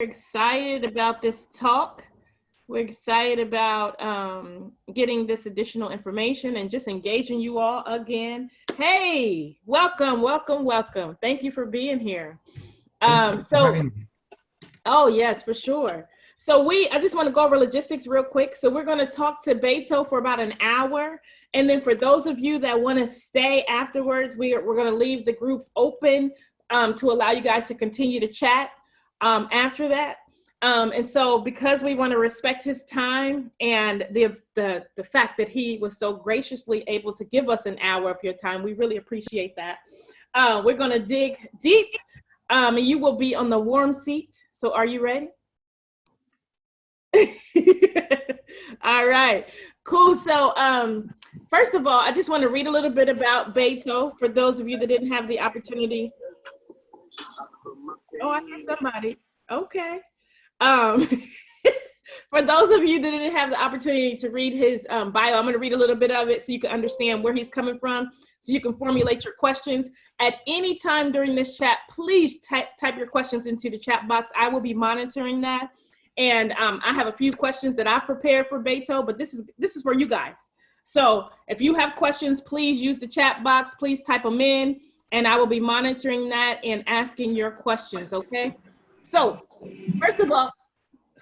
excited about this talk. We're excited about getting this additional information and just engaging you all again. Hey, welcome, welcome, welcome. Thank you for being here. Thank you for having me. Oh, yes, for sure. So I just want to go over logistics real quick. So we're going to talk to Beto for about an hour. And then for those of you that want to stay afterwards, we're going to leave the group open to allow you guys to continue to chat after that. And so because we want to respect his time and the fact that he was so graciously able to give us an hour of your time, we really appreciate that. We're going to dig deep and you will be on the warm seat. So are you ready? All right, cool. So first of all, I just want to read a little bit about Beto for those of you that didn't have the opportunity. Oh, I hear somebody. Okay. For those of you that didn't have the opportunity to read his bio, I'm going to read a little bit of it so you can understand where he's coming from, so you can formulate your questions. At any time during this chat, please type your questions into the chat box. I will be monitoring that. And I have a few questions that I've prepared for Beto, but this is for you guys. So if you have questions, please use the chat box. Please type them in, and I will be monitoring that and asking your questions, okay? So first of all,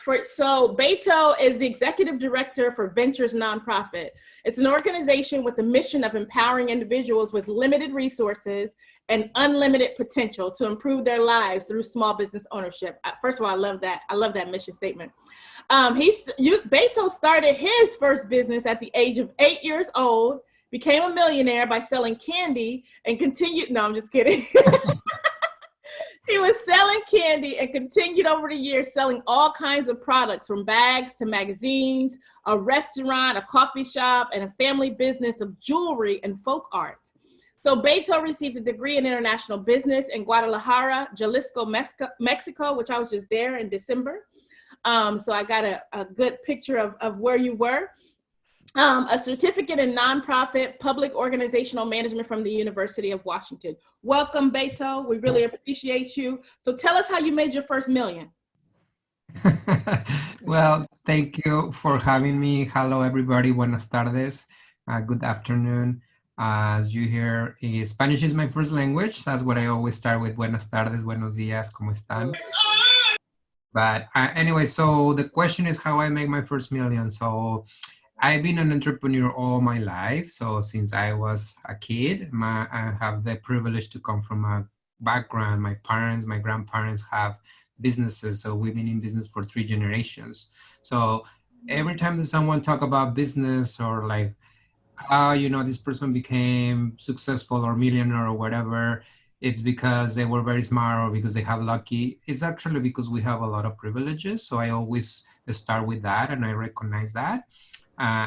Beto is the executive director for Ventures Nonprofit. It's an organization with the mission of empowering individuals with limited resources and unlimited potential to improve their lives through small business ownership. First of all, I love that. I love that mission statement. Beto started his first business at the age of 8 years old, became a millionaire by selling candy, and continued. No, I'm just kidding. He was selling candy and continued over the years selling all kinds of products, from bags to magazines, a restaurant, a coffee shop, and a family business of jewelry and folk art. So Beto received a degree in international business in Guadalajara, Jalisco, Mexico, which I was just there in December. So I got a good picture of where you were. A certificate in nonprofit public organizational management from the University of Washington. Welcome, Beto. We really appreciate you. So tell us how you made your first million. Well, thank you for having me. Hello, everybody. Buenas tardes. Good afternoon. As you hear, Spanish is my first language. That's what I always start with. Buenas tardes, buenos días, ¿cómo están? But anyway, so the question is how I make my first million. So I've been an entrepreneur all my life. So since I was a kid, I have the privilege to come from a background. My parents, my grandparents have businesses. So we've been in business for 3 generations. So every time that someone talk about business or like, this person became successful or millionaire or whatever, it's because they were very smart or because they have lucky. It's actually because we have a lot of privileges. So I always start with that and I recognize that.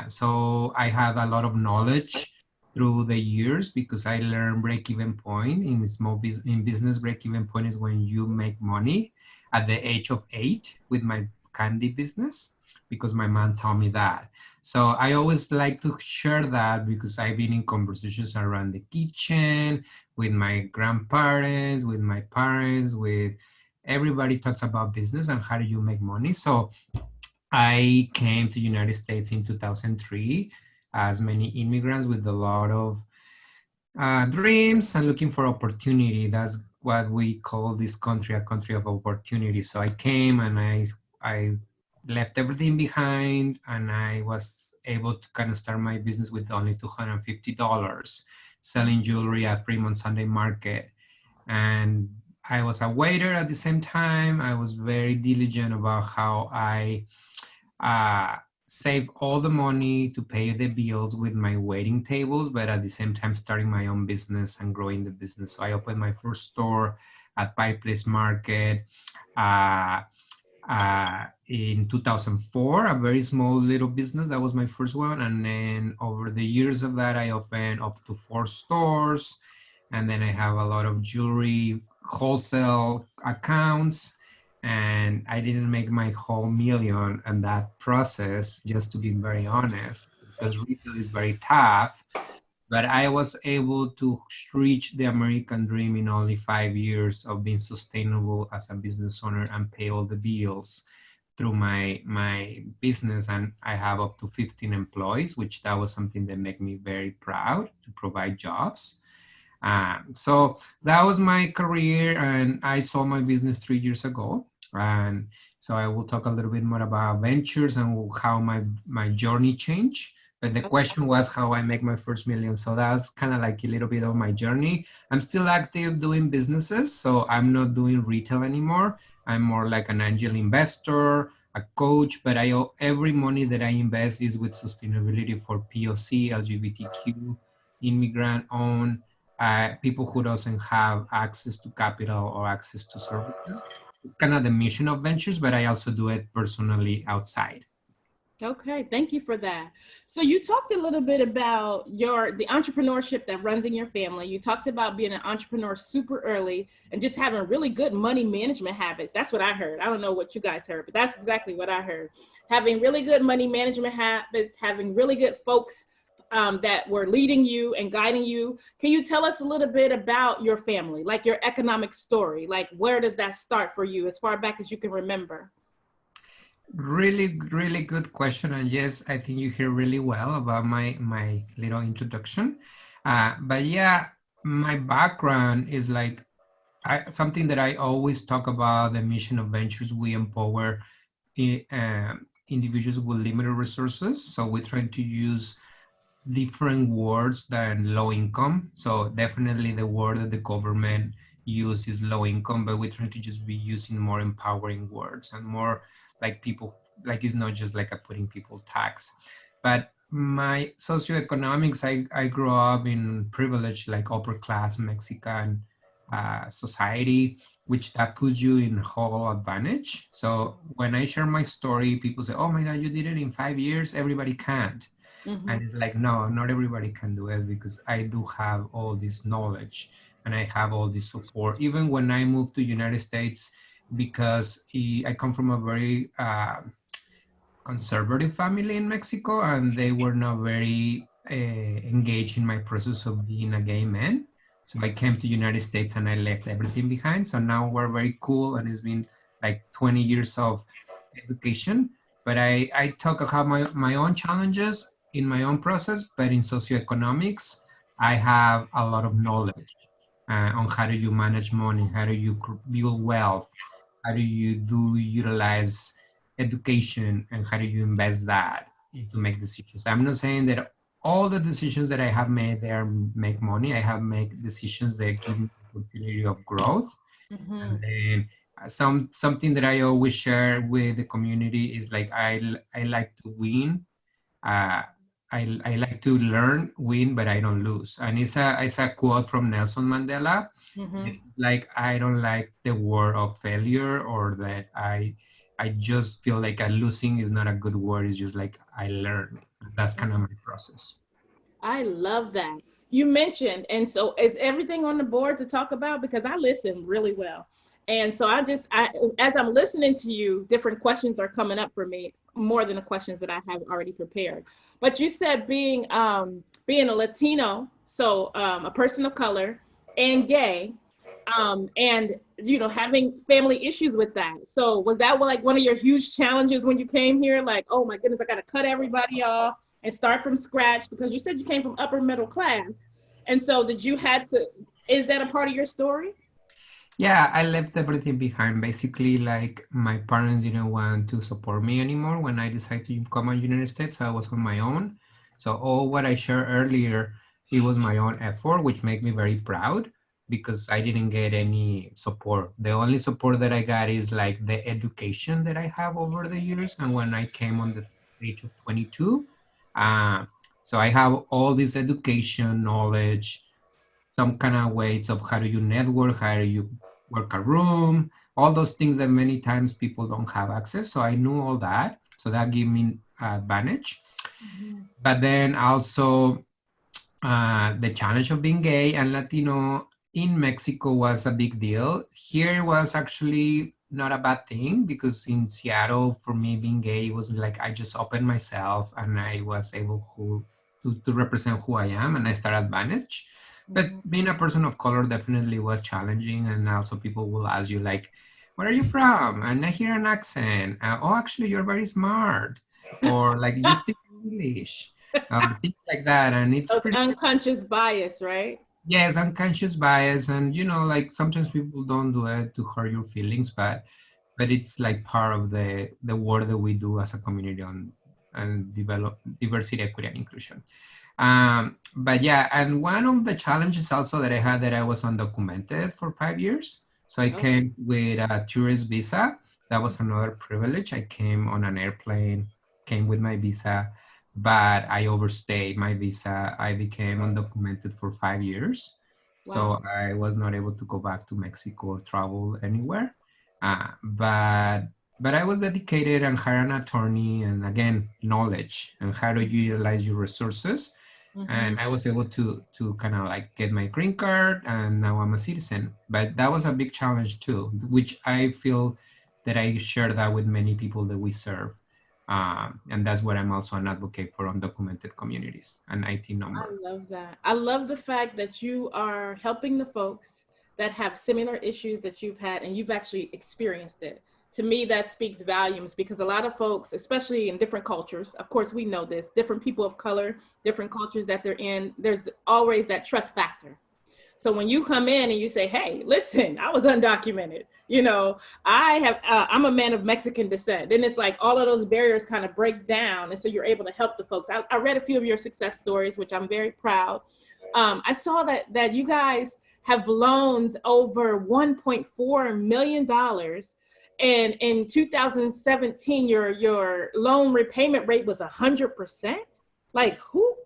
So I had a lot of knowledge through the years because I learned break-even point in business. Break-even point is when you make money at the age of 8 with my candy business, because my mom taught me that. So I always like to share that because I've been in conversations around the kitchen with my grandparents, with my parents, with everybody talks about business and how do you make money. So I came to the United States in 2003, as many immigrants with a lot of dreams and looking for opportunity. That's what we call this country, a country of opportunity. So I came and I left everything behind and I was able to kind of start my business with only $250, selling jewelry at Fremont Sunday Market. And I was a waiter at the same time. I was very diligent about how I save all the money to pay the bills with my waiting tables, but at the same time starting my own business and growing the business. So I opened my first store at Pike Place Market in 2004, a very small little business. That was my first one. And then over the years of that, I opened up to 4 stores. And then I have a lot of jewelry wholesale accounts. And I didn't make my whole million in that process, just to be very honest, because retail is very tough. But I was able to reach the American dream in only 5 years of being sustainable as a business owner and pay all the bills through my business. And I have up to 15 employees, which that was something that made me very proud to provide jobs. So that was my career, and I sold my business 3 years ago. And so I will talk a little bit more about ventures and how my journey changed. But the question was how I make my first million. So that's kind of like a little bit of my journey. I'm still active doing businesses, so I'm not doing retail anymore. I'm more like an angel investor, a coach, but every money that I invest is with sustainability for POC, LGBTQ, immigrant owned, people who doesn't have access to capital or access to services. It's kind of the mission of ventures, but I also do it personally outside. Okay, thank you for that. So you talked a little bit about the entrepreneurship that runs in your family. You talked about being an entrepreneur super early and just having really good money management habits. That's what I heard. I don't know what you guys heard, but that's exactly what I heard. Having really good money management habits, having really good folks that were leading you and guiding you. Can you tell us a little bit about your family, like your economic story? Like, where does that start for you as far back as you can remember? Really, really good question. And yes, I think you hear really well about my little introduction. But yeah, my background is like something that I always talk about. The mission of ventures, we empower individuals with limited resources. So we're trying to use different words than low income. So definitely the word that the government use is low income, but we're trying to just be using more empowering words and more like people, like it's not just like a putting people tax. But my socioeconomics, I grew up in privilege, like upper class Mexican society, which that puts you in whole advantage. So when I share my story, people say, oh my God, you did it in 5 years, everybody can't. And it's like, no, not everybody can do it because I do have all this knowledge and I have all this support. Even when I moved to United States, because I come from a very conservative family in Mexico, and they were not very engaged in my process of being a gay man. So I came to United States and I left everything behind. So now we're very cool, and it's been like 20 years of education. But I talk about my own challenges in my own process, but in socioeconomics, I have a lot of knowledge on how do you manage money, how do you build wealth, how do you utilize education, and how do you invest that to make decisions. I'm not saying that all the decisions that I have made there make money. I have made decisions that give me the opportunity of growth. And Mm-hmm. then something that I always share with the community is like I like to win. uh, I like to learn, win, but I don't lose. And it's a quote from Nelson Mandela. Mm-hmm. Like I don't like the word of failure, or that I just feel like a losing is not a good word. It's just like I learn. That's kind of my process. I love that. You mentioned, and so is everything on the board to talk about? Because I listen really well. And so as I'm listening to you, different questions are coming up for me, more than the questions that I have already prepared. But you said being a Latino, so a person of color and gay, and having family issues with that. So was that like one of your huge challenges when you came here? Like, oh my goodness, I got to cut everybody off and start from scratch, because you said you came from upper middle class. And so did you had to, is that a part of your story? Yeah, I left everything behind. Basically, like my parents didn't want to support me anymore when I decided to come to United States. I was on my own. So all what I shared earlier, it was my own effort, which made me very proud because I didn't get any support. The only support that I got is like the education that I have over the years. And when I came on the age of 22, uh, so I have all this education knowledge, some kind of ways of how do you network, how do you work a room, all those things that many times people don't have access. So I knew all that. So that gave me advantage. Mhm. But then also the challenge of being gay and Latino in Mexico was a big deal. Here was actually not a bad thing because in Seattle, for me, being gay was like I just opened myself and I was able to represent who I am, and I start Advantage. But being a person of color definitely was challenging, and also people will ask you like, "Where are you from?" And I hear an accent. Oh, actually, you're very smart, or like you speak English, things like that, and it's Those pretty. unconscious bias, right? Yes, unconscious bias, and like sometimes people don't do it to hurt your feelings, but it's like part of the work that we do as a community on and develop diversity, equity, and inclusion. But yeah, and one of the challenges also that I had that I was undocumented for 5 years. So I Oh, came with a tourist visa. That was another privilege. I came on an airplane, came with my visa, but I overstayed my visa. I became undocumented for 5 years. wow. So I was not able to go back to Mexico or travel anywhere. But I was dedicated and hired an attorney and again knowledge and how to utilize your resources, Mm-hmm. and I was able to kind of like get my green card, and now I'm a citizen. But that was a big challenge too, which I feel that I share that with many people that we serve, and that's what I'm also an advocate for undocumented communities, an IT I number. love that. I love the fact that you are helping the folks that have similar issues that you've had and you've actually experienced it. To me, that speaks volumes because a lot of folks, especially in different cultures, of course, we know this, different people of color, different cultures that they're in, there's always that trust factor. So when you come in and you say, "Hey, listen, I was undocumented," I'm a man of Mexican descent. Then it's like all of those barriers kind of break down, and so you're able to help the folks. I read a few of your success stories, which I'm very proud. I saw that you guys have loaned over $1.4 million, and in 2017, your loan repayment rate was 100%. Like how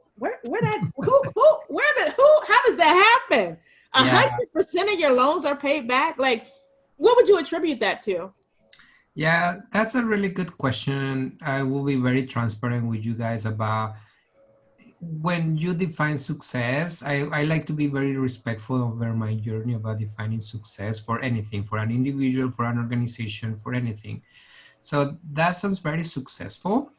does that happen? a Yeah, hundred percent of your loans are paid back. Like, what would you attribute that to? yeah, that's a really good question. I will be very transparent with you guys about when you define success. I like to be very respectful over my journey about defining success for anything, for an individual, for an organization, for anything. So that sounds very successful,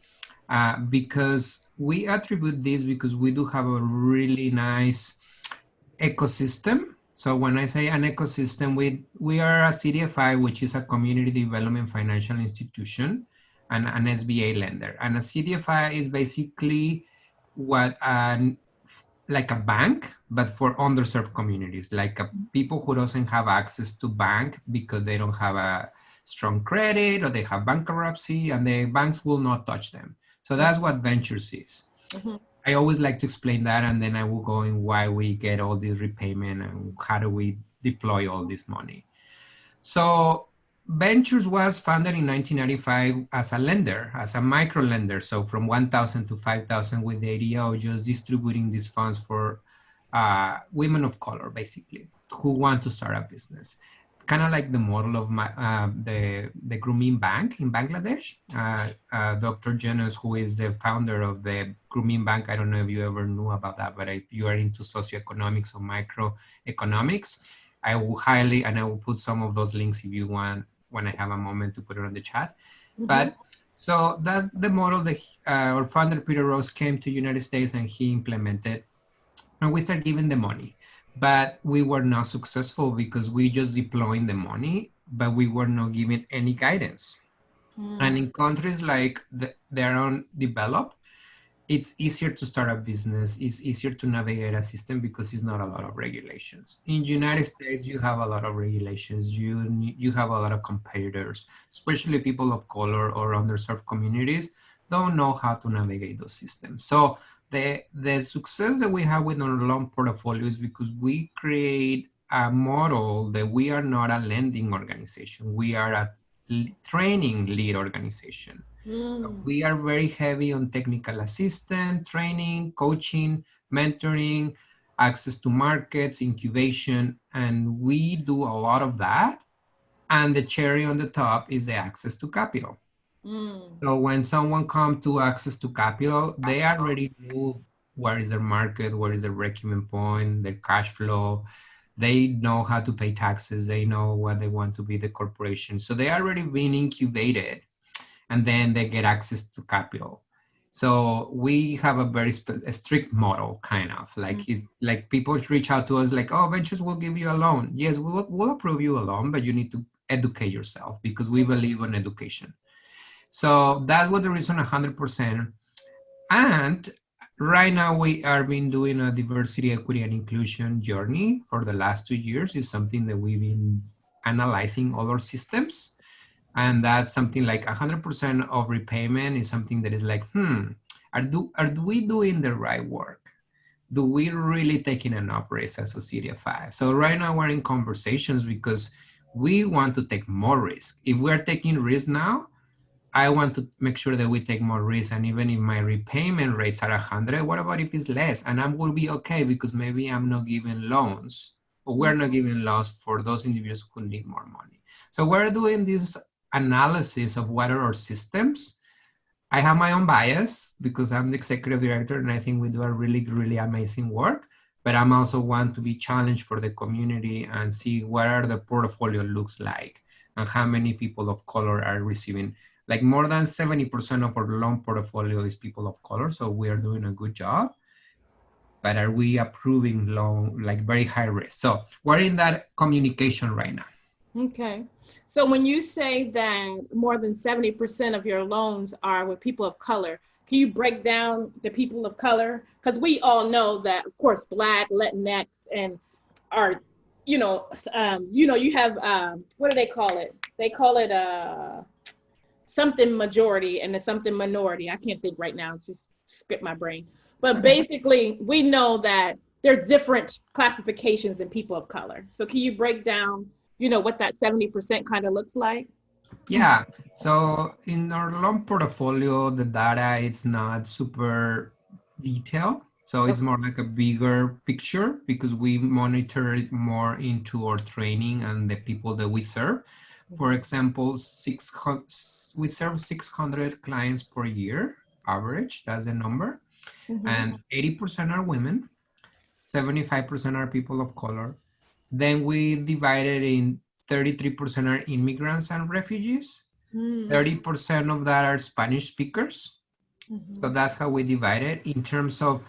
because we attribute this because we do have a really nice ecosystem. So when I say an ecosystem, we are a CDFI, which is a community development financial institution, and an SBA lender. And a CDFI is basically what an like a bank, but for underserved communities, like people who doesn't have access to bank because they don't have a strong credit or they have bankruptcy, and the banks will not touch them. So that's what Ventures is. Mm-hmm. I always like to explain that, and then I will go in why we get all this repayment and how do we deploy all this money. So Ventures was founded in 1995 as a lender, as a micro lender. So from 1,000 to 5,000, with the idea of just distributing these funds for women of color, basically, who want to start a business. Kind of like the model of the Grooming Bank in Bangladesh. Dr. Janus, who is the founder of the Grooming Bank, I don't know if you ever knew about that, but if you are into socioeconomics or microeconomics, I will highly, and I will put some of those links if you want when I have a moment to put it on the chat. Mm-hmm. But so that's the model that our founder Peter Rose came to United States and he implemented, and we started giving the money. But we were not successful because we just deploying the money, but we were not giving any guidance. And in countries like they are undeveloped, it's easier to start a business. It's easier to navigate a system because it's not a lot of regulations. In the United States, you have a lot of regulations. You have a lot of competitors, especially people of color or underserved communities don't know how to navigate those systems. So the success that we have with our loan portfolio is because we create a model that we are not a lending organization. We are a training lead organization. So Mm. we are very heavy on technical assistance, training, coaching, mentoring, access to markets, incubation, and we do a lot of that. And the cherry on the top is the access to capital. Mm. So when someone comes to access to capital, they already know where is their market, where is their break-even point, their cash flow. They know how to pay taxes. They know what they want to be the corporation. So they already been incubated, and then they get access to capital. So we have a very strict model, kind of like it's like people reach out to us like, oh, Ventures will give you a loan. Yes, we'll approve you a loan, but you need to educate yourself because we believe in education. So that was the reason 100%. And right now we are been doing a diversity, equity, and inclusion journey for the last 2 years. Is something that we've been analyzing all our systems. And that's something like 100% of repayment is something that is like, are we doing the right work? Do we really taking enough risk as a city of five? So right now we're in conversations because we want to take more risk. If we're taking risk now, I want to make sure that we take more risk. And even if my repayment rates are 100, what about if it's less? And I will be okay because maybe I'm not giving loans, or we're not giving loans for those individuals who need more money. So we're doing this analysis of what are our systems. I have my own bias because I'm the executive director and I think we do a really, really amazing work. But I'm also want to be challenged for the community and see what are the portfolio looks like and how many people of color are receiving. Like more than 70% of our loan portfolio is people of color. So we are doing a good job. But are we approving loan, like very high risk? So we're in that communication right now. Okay. So when you say that more than 70% of your loans are with people of color, can you break down the people of color? Because we all know that, of course, Black, Latinx, and are, you have, what do they call it? They call it something majority and something minority. I can't think right now, just skip my brain. But basically, we know that there's different classifications in people of color. So can you break down, what that 70% kind of looks like? Yeah. So in our loan portfolio, the data it's not super detailed. So it's more like a bigger picture because we monitor it more into our training and the people that we serve. For example, we serve 600 clients per year, average. That's the number. And 80% are women, 75% are people of color. Then we divided in 33% are immigrants and refugees. 30% of that are Spanish speakers. So that's how we divide it. In terms of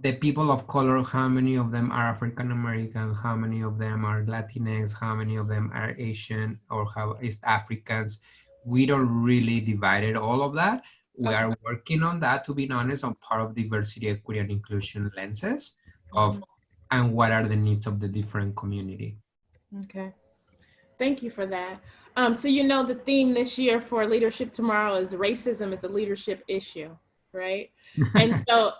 the people of color, how many of them are African American, how many of them are Latinx, how many of them are Asian or how East Africans. We don't really divide it, all of that. We are working on that, to be honest, on part of diversity, equity, and inclusion lenses of and what are the needs of the different community. Okay. Thank you for that. So the theme this year for Leadership Tomorrow is racism is a leadership issue, right? And so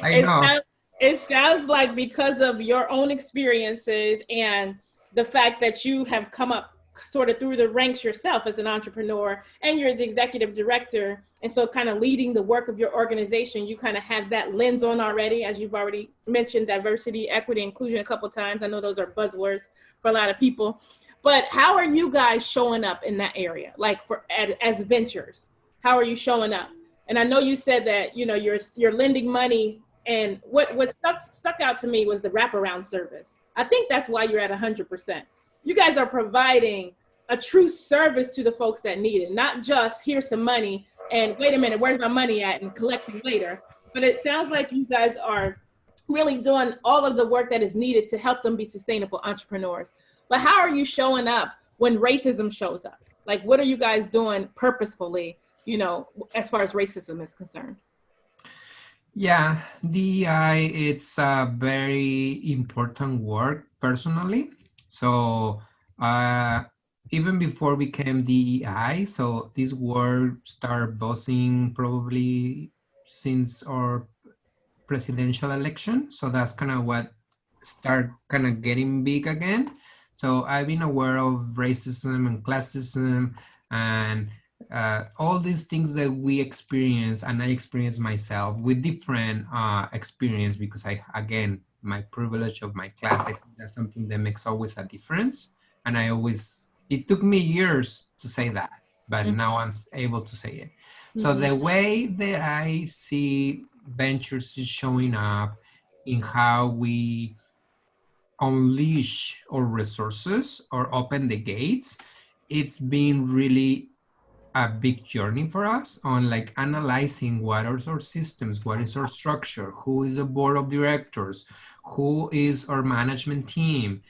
I know. it sounds like because of your own experiences and the fact that you have come up sort of through the ranks yourself as an entrepreneur and you're the executive director, and so kind of leading the work of your organization, you kind of have that lens on already, as you've already mentioned diversity, equity, inclusion a couple of times. I know those are buzzwords for a lot of people. But how are you guys showing up in that area? Like as ventures, how are you showing up? And I know you said that you're lending money, and what stuck out to me was the wraparound service. I think that's why you're at 100%. You guys are providing a true service to the folks that need it, not just here's some money and wait a minute, where's my money at and collecting later. But it sounds like you guys are really doing all of the work that is needed to help them be sustainable entrepreneurs. But how are you showing up when racism shows up? Like, what are you guys doing purposefully, as far as racism is concerned? Yeah, DEI, it's a very important work personally. So even before we became DEI, so this word started buzzing probably since our presidential election. So that's kind of what start kind of getting big again. So I've been aware of racism and classism and all these things that we experience, and I experience myself with different experience because again, my privilege of my class, I think that's something that makes always a difference. And it took me years to say that, but now I'm able to say it. So the way that I see ventures is showing up in how we unleash our resources or open the gates, it's been really a big journey for us on like analyzing what are our systems, what is our structure, who is the board of directors, who is our management team,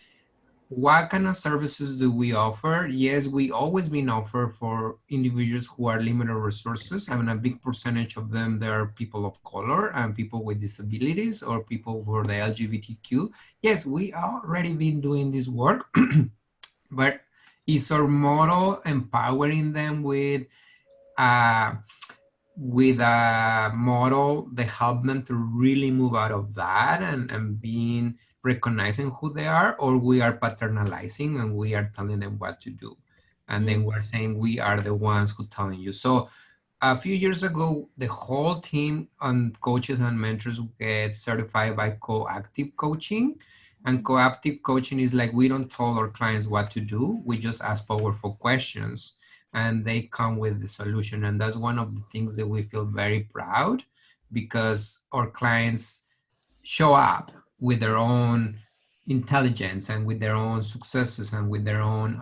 what kind of services do we offer? Yes, we always been offer for individuals who are limited resources. I mean, a big percentage of them, they are people of color and people with disabilities or people who are the LGBTQ. Yes, we already been doing this work, but is our model empowering them uh, with a model that help them to really move out of that and being recognizing who they are, or we are paternalizing and we are telling them what to do, and then we're saying we are the ones who telling you. So a few years ago, the whole team on coaches and mentors get certified by co-active coaching. And co-active coaching is like, we don't tell our clients what to do. We just ask powerful questions and they come with the solution. And that's one of the things that we feel very proud, because our clients show up with their own intelligence and with their own successes and with their own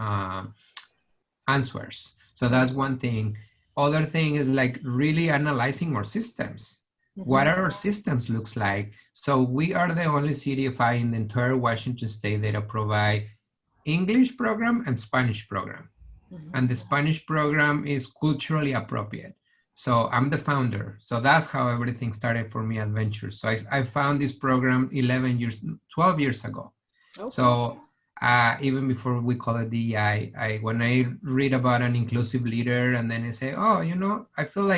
answers. So that's one thing. Other thing is like really analyzing our systems. What are our systems looks like? So we are the only CDFI in the entire Washington state that provide English program and Spanish program. And the Spanish program is culturally appropriate. So I'm the founder. So that's how everything started for me, Adventures. So I found this program 12 years ago. Okay. So even before we call it DEI, when I read about an inclusive leader and then I say, oh, you know, I feel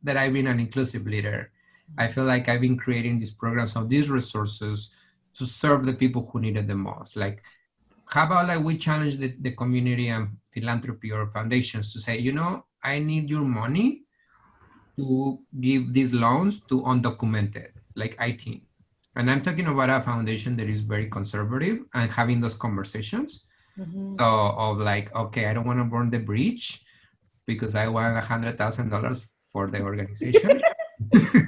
that I've been an inclusive leader. I feel like I've been creating these programs of these resources to serve the people who need it the most. Like, how about like we challenge the community and philanthropy or foundations to say, you know, I need your money to give these loans to undocumented, like 18. And I'm talking about a foundation that is very conservative and having those conversations. So of like, okay, I don't want to burn the bridge because I want $100,000 for the organization.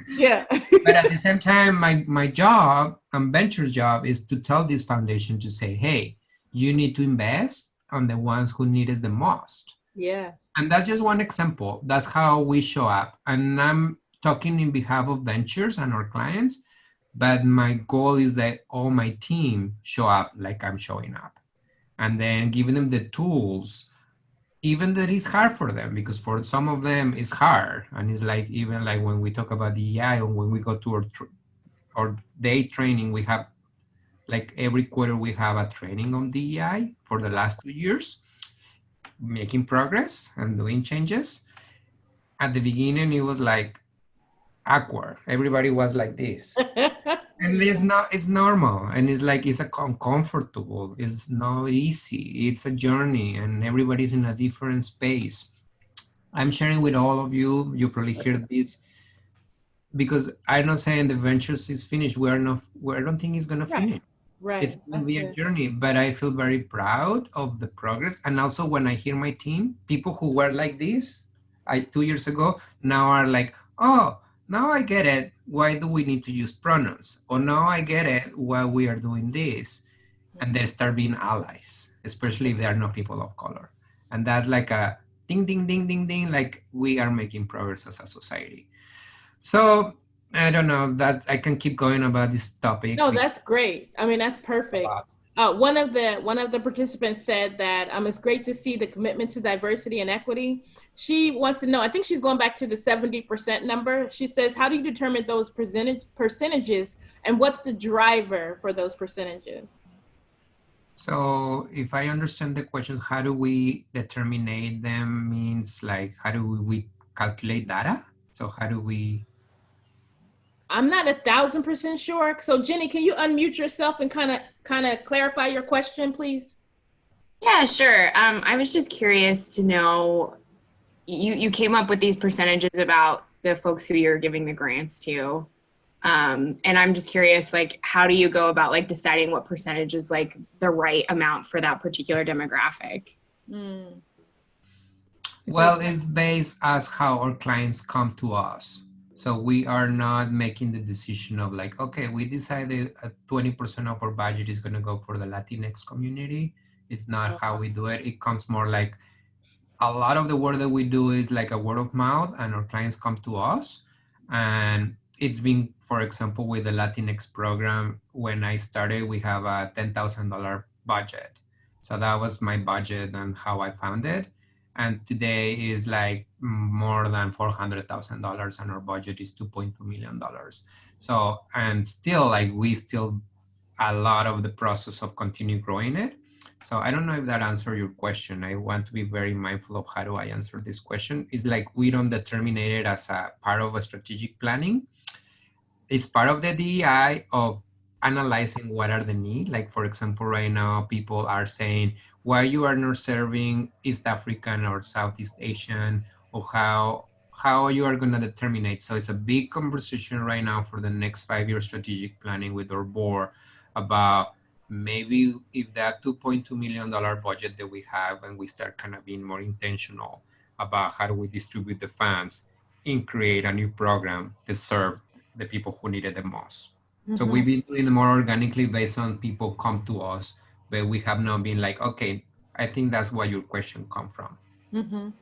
Yeah. But at the same time, my job and Venture's job is to tell this foundation to say, hey, you need to invest on the ones who need it the most. Yeah. And that's just one example. That's how we show up. And I'm talking in behalf of Ventures and our clients, but my goal is that all my team show up like I'm showing up. And then giving them the tools, even that is hard for them, because for some of them it's hard. And it's like, even like when we talk about DEI or when we go to our day training, we have like every quarter we have a training on DEI for the last 2 years, making progress and doing changes. At the beginning, it was like awkward. Everybody was like this. And it's normal. And it's like, it's uncomfortable. It's not easy. It's a journey and everybody's in a different space. I'm sharing with all of you, you probably hear this, because I'm not saying the Ventures is finished. I don't think it's going to finish. Right. It's going to be a journey, but I feel very proud of the progress. And also when I hear my team, people who were like this 2 years ago, now are like, oh, now I get it. Why do we need to use pronouns? Or now I get it why we are doing this. And they start being allies, especially if they are not people of color. And that's like a ding, ding, ding, ding, ding, like we are making progress as a society. So I don't know that I can keep going about this topic. No, that's great. I mean, that's perfect. One of the participants said that it's great to see the commitment to diversity and equity. She wants to know, I think she's going back to the 70% number. She says, how do you determine those percentages and what's the driver for those percentages? So if I understand the question, how do we determine them means like, how do we calculate data? So how do we? I'm not 1,000% sure. So Jenny, can you unmute yourself and kind of clarify your question, please? Yeah, sure. I was just curious to know, you came up with these percentages about the folks who you're giving the grants to. And I'm just curious, like, how do you go about like deciding what percentage is like the right amount for that particular demographic? Well, it's based as how our clients come to us. So we are not making the decision of like, okay, we decided 20% of our budget is going to go for the Latinx community. It's not how we do it. It comes more like, a lot of the work that we do is like a word of mouth, and our clients come to us. And it's been, for example, with the Latinx program, when I started, we have a $10,000 budget. So that was my budget and how I found it. And today is like more than $400,000, and our budget is $2.2 million. So, and still, like, we still a lot of the process of continue growing it. So I don't know if that answered your question. I want to be very mindful of how do I answer this question. It's like we don't determine it as a part of a strategic planning. It's part of the DEI of analyzing what are the needs. Like, for example, right now, people are saying, why you are not serving East African or Southeast Asian, or how you are going to determine it. So it's a big conversation right now for the next 5-year strategic planning with our board about maybe if that $2.2 million budget that we have, and we start kind of being more intentional about how do we distribute the funds and create a new program to serve the people who need it the most. So we've been doing it more organically based on people come to us, but we have not been like, okay, I think that's where your question come from.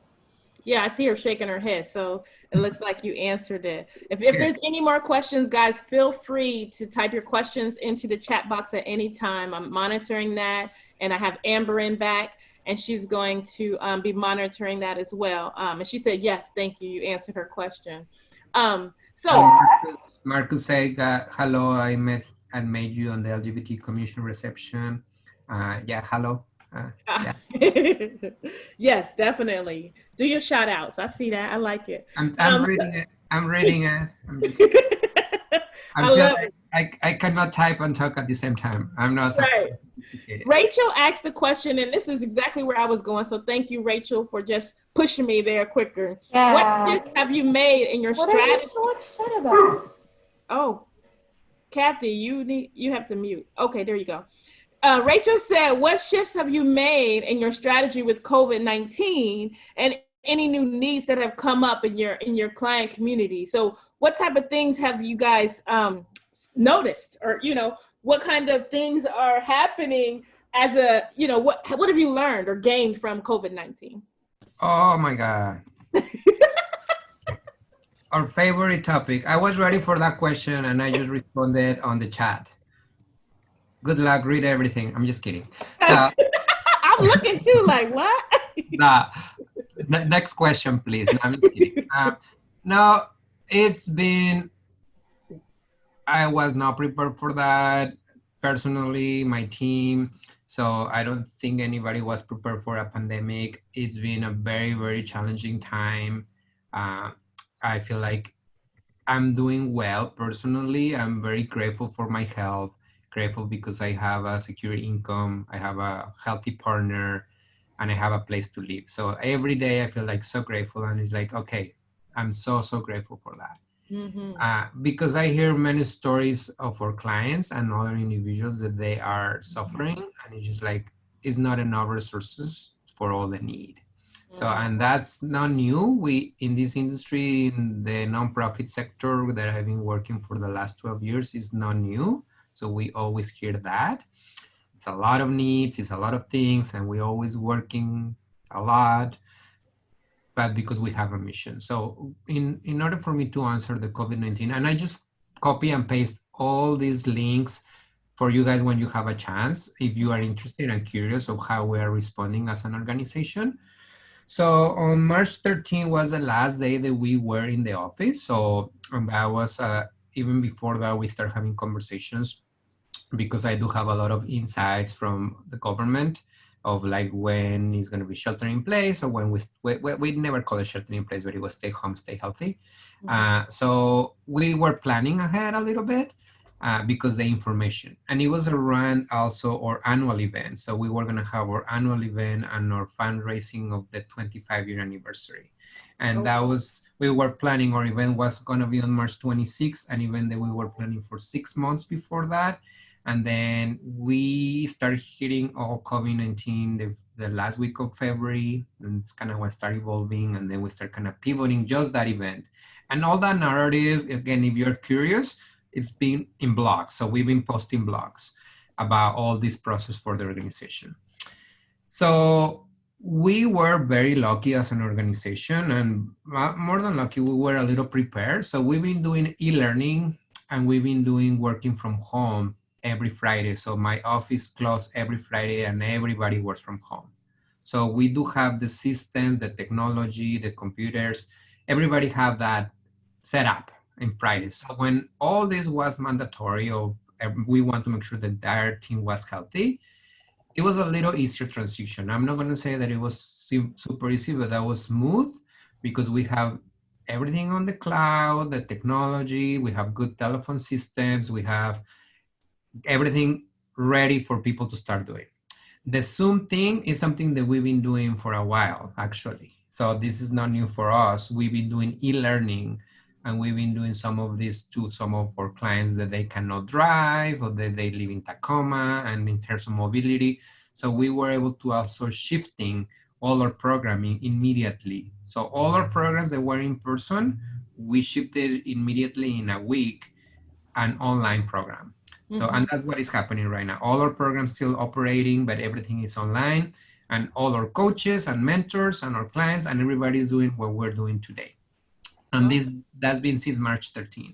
Yeah, I see her shaking her head, so it looks like you answered it. If there's any more questions, guys, feel free to type your questions into the chat box at any time. I'm monitoring that, and I have Amber in back, and she's going to be monitoring that as well. And she said, yes, thank you. You answered her question. So Marcus said, hello, I made you on the LGBT commission reception. Yeah, hello. Yeah. Yes, definitely. Do your shout outs. I see that. I like it. I'm reading it. I'm reading it. I'm just, I cannot type and talk at the same time. I'm not so right. Rachel asked the question, and this is exactly where I was going. So thank you, Rachel, for just pushing me there quicker. Yeah. What shifts have you made in your strategy? What are you so upset about? Oh, Kathy, you have to mute. Okay, there you go. Rachel said, what shifts have you made in your strategy with COVID-19 and any new needs that have come up in your client community? So what type of things have you guys noticed, or, what kind of things are happening as a, what have you learned or gained from COVID-19? Oh my God. Our favorite topic. I was ready for that question and I just responded on the chat. Good luck, read everything. I'm just kidding. So, I'm looking too, like, what? Next question, please. No, I'm just kidding. No, it's been, I was not prepared for that. Personally, my team. So I don't think anybody was prepared for a pandemic. It's been a very, very challenging time. I feel like I'm doing well personally. I'm very grateful for my health. Grateful because I have a secure income, I have a healthy partner, and I have a place to live. So every day I feel like so grateful, and it's like, okay, I'm so grateful for that. Because I hear many stories of our clients and other individuals that they are suffering, and it's just like, it's not enough resources for all the need. So, and that's not new. We, in this industry, in the nonprofit sector that I've been working for the last 12 years, is not new. So we always hear that. It's a lot of needs, it's a lot of things, and we're always working a lot, but because we have a mission. So in order for me to answer the COVID-19, and I just copy and paste all these links for you guys when you have a chance, if you are interested and curious of how we are responding as an organization. So on March 13 was the last day that we were in the office. So that was, even before that, we start having conversations, because I do have a lot of insights from the government of like when it's going to be shelter in place, or when we never call it shelter in place, but it was stay home, stay healthy. So we were planning ahead a little bit because the information, and it was around also our annual event. So we were going to have our annual event and our fundraising of the 25-year anniversary. And that was, we were planning, our event was going to be on March 26th, an event that we were planning for 6 months before that. And then we started hitting all COVID-19 the last week of February, and it's kind of what started evolving. And then we start kind of pivoting just that event. And all that narrative, again, if you're curious, it's been in blogs. So we've been posting blogs about all this process for the organization. So We were very lucky as an organization, and more than lucky, we were a little prepared. So we've been doing e-learning, and we've been doing working from home every Friday. So my office closed every Friday, and everybody works from home. So we do have the systems, the technology, the computers. Everybody have that set up in Friday. So when all this was mandatory, of we want to make sure the entire team was healthy, it was a little easier transition. I'm not going to say that it was super easy, but that was smooth because we have everything on the cloud, the technology, we have good telephone systems, we have everything ready for people to start doing. The Zoom thing is something that we've been doing for a while, actually. So this is not new for us. We've been doing e-learning, and we've been doing some of this to some of our clients that they cannot drive or that they live in Tacoma, and in terms of mobility. So we were able to also shifting all our programming immediately. So all our programs that were in person, we shifted immediately in a week an online program. So, and that's what is happening right now. All our programs still operating, but everything is online, and all our coaches and mentors and our clients and everybody is doing what we're doing today. And that's been since March 13.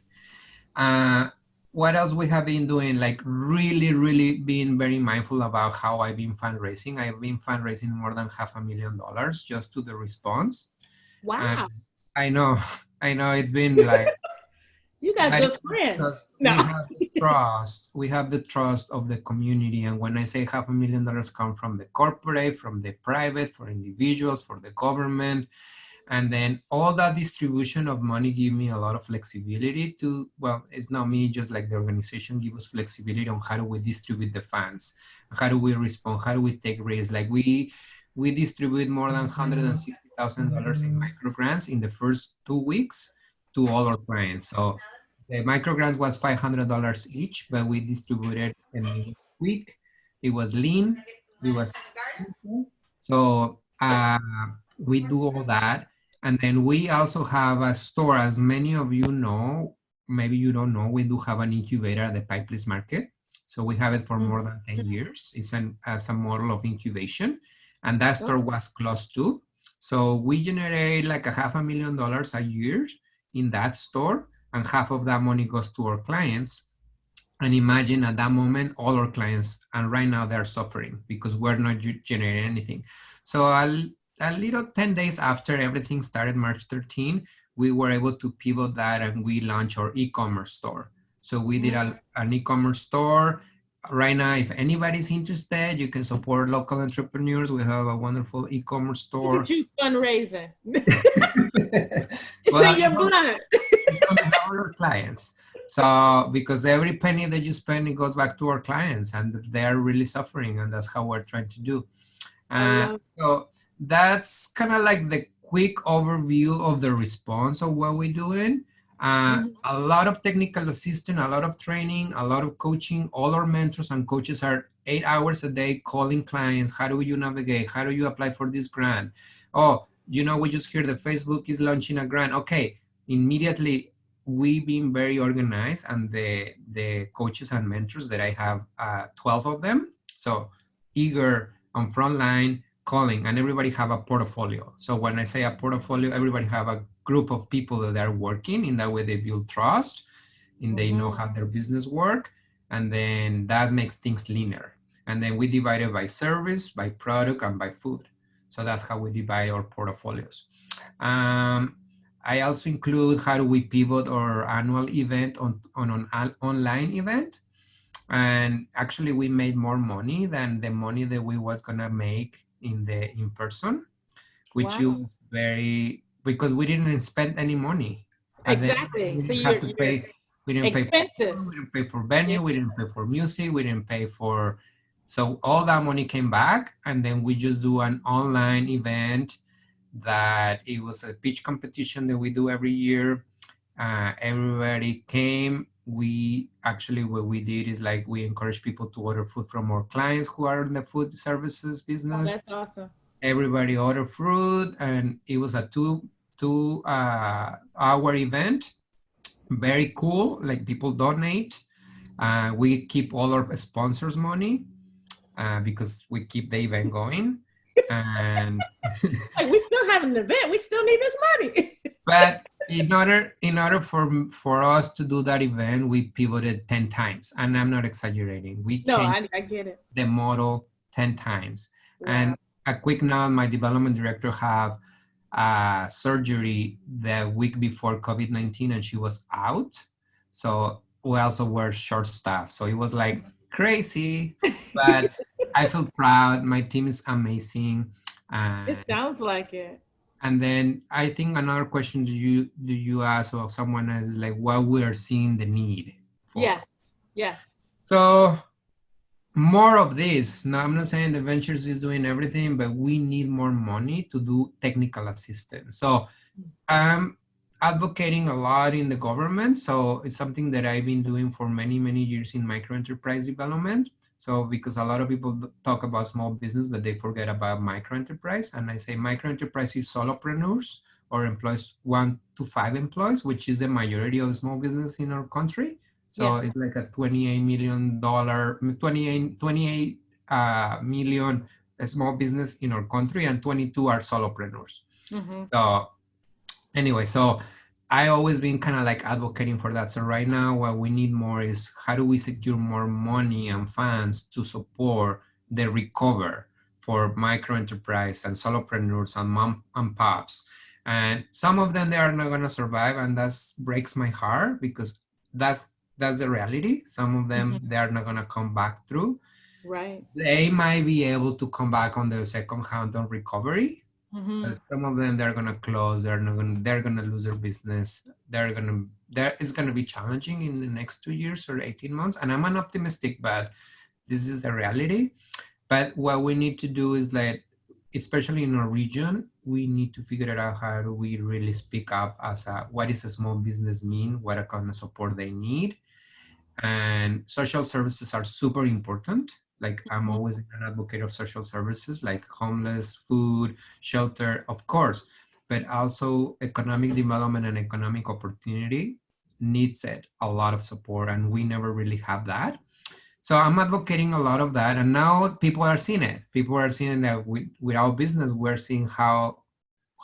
What else we have been doing? Like really being very mindful about how I've been fundraising. I've been fundraising more than $500,000 just to the response. Wow. I know it's been like, you got good friends. No. We have the trust of the community. And when I say $500,000 come from the corporate, from the private, for individuals, for the government, and then all that distribution of money give me a lot of flexibility to, well, it's not me, just like the organization give us flexibility on how do we distribute the funds, how do we respond, how do we take risks. Like we distribute more than $160,000 in micro grants in the first 2 weeks to all our clients. So the micro grants was $500 each, but we distributed in a week. It was lean. It was so we do all that. And then we also have a store, as many of you know, maybe you don't know, we do have an incubator at the Pike Place Market. So we have it for more than 10 years. It's as a model of incubation. And that store was closed too. So we generate like $500,000 a year in that store, and half of that money goes to our clients. And imagine at that moment, all our clients, and right now they're suffering because we're not generating anything. So a little 10 days after everything started, March 13, we were able to pivot that and we launched our e-commerce store. So we did an e-commerce store. Right now, if anybody's interested, you can support local entrepreneurs. We have a wonderful e-commerce store. Look at you fundraising. Well, in your blood. It's going to help our clients. So because every penny that you spend, it goes back to our clients, and they're really suffering, and that's how we're trying to do. So that's kind of like the quick overview of the response of what we're doing. A lot of technical assistance, a lot of training, a lot of coaching. All our mentors and coaches are 8 hours a day calling clients. How do you navigate? How do you apply for this grant? Oh, you know, we just heard that Facebook is launching a grant. Okay, immediately we've been very organized, and the coaches and mentors that I have, 12 of them. So eager on frontline calling, and everybody have a portfolio. So when I say a portfolio, everybody have a group of people that are working. In that way, they build trust, and they know how their business work, and then that makes things linear. And then we divide it by service, by product, and by food. So that's how we divide our portfolios. I also include how do we pivot our annual event on an online event. And actually, we made more money than the money that we was gonna make in person, which was very, because we didn't spend any money. Exactly. We didn't have to pay. We didn't pay for food, we didn't pay for venue, we didn't pay for music, we didn't pay for. So all that money came back, and then we just do an online event that it was a pitch competition that we do every year. Everybody came. We actually, what we did is like we encourage people to order food from our clients who are in the food services business. That's awesome. Everybody ordered food, and it was a two hour event. Very cool. Like people donate. We keep all our sponsors' money because we keep the event going. And Like, we still have an event. We still need this money. but in order for us to do that event, we pivoted 10 times, and I'm not exaggerating. We No, changed I get it. the model 10 times. Wow. And a quick note, my development director have surgery the week before COVID-19, and she was out. So we also were short staffed. So it was like crazy, but I feel proud. My team is amazing. It sounds like it. And then I think another question do you ask, or someone is like, what we are seeing the need for? Yes. Yes. So more of this. Now, I'm not saying the ventures is doing everything, but we need more money to do technical assistance. So I'm advocating a lot in the government. So it's something that I've been doing for many, many years in microenterprise development. So because a lot of people talk about small business, but they forget about microenterprise. And I say microenterprise is solopreneurs or employs 1 to 5 employees, which is the majority of small business in our country. So it's like a $28 million, 28 million small business in our country, and 22 are solopreneurs. Mm-hmm. So anyway, so I always been kind of like advocating for that. So right now what we need more is how do we secure more money and funds to support the recover for microenterprise and solopreneurs and mom and pops. And some of them, they are not going to survive, and that breaks my heart because that's the reality. Some of them, they are not going to come back through. Right. They might be able to come back on the second hand on recovery. Mm-hmm. But some of them, they're gonna close. They're gonna lose their business. It's gonna be challenging in the next 2 years or 18 months. And I'm an optimistic, but this is the reality. But what we need to do is like, especially in our region, we need to figure it out. How do we really speak up as what does a small business mean? What kind of support they need? And social services are super important. Like I'm always an advocate of social services, like homeless, food, shelter, of course, but also economic development and economic opportunity needs a lot of support, and we never really have that. So I'm advocating a lot of that, and now people are seeing it. People are seeing that with our business, we're seeing how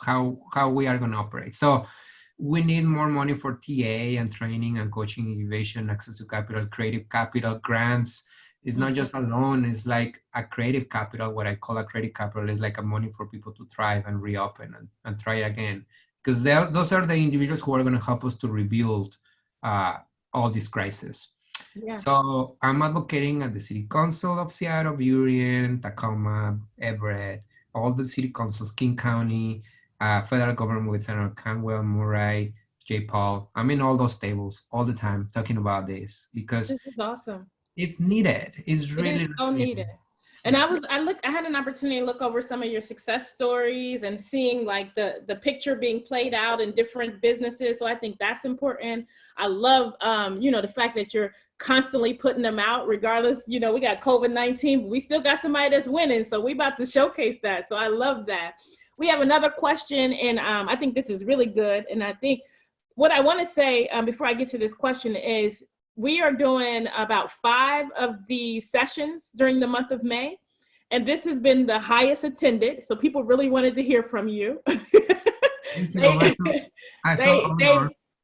we are going to operate. So we need more money for TA and training and coaching, innovation, access to capital, creative capital, grants. It's not just a loan, it's like a creative capital. What I call a creative capital is like a money for people to thrive and reopen and try again. Because those are the individuals who are going to help us to rebuild all these crises. Yeah. So I'm advocating at the City Council of Seattle, Burien, Tacoma, Everett, all the city councils, King County, federal government with Senator Canwell, Murray, J. Paul. I'm in all those tables all the time talking about this because this is awesome. It's needed. It's really so needed. And I had an opportunity to look over some of your success stories and seeing like the picture being played out in different businesses. So I think that's important. I love, the fact that you're constantly putting them out regardless. We got COVID-19, but we still got somebody that's winning. So we about to showcase that. So I love that. We have another question, and I think this is really good. And I think what I want to say before I get to this question is we are doing about 5 of the sessions during the month of May, and this has been the highest attended. So people really wanted to hear from you.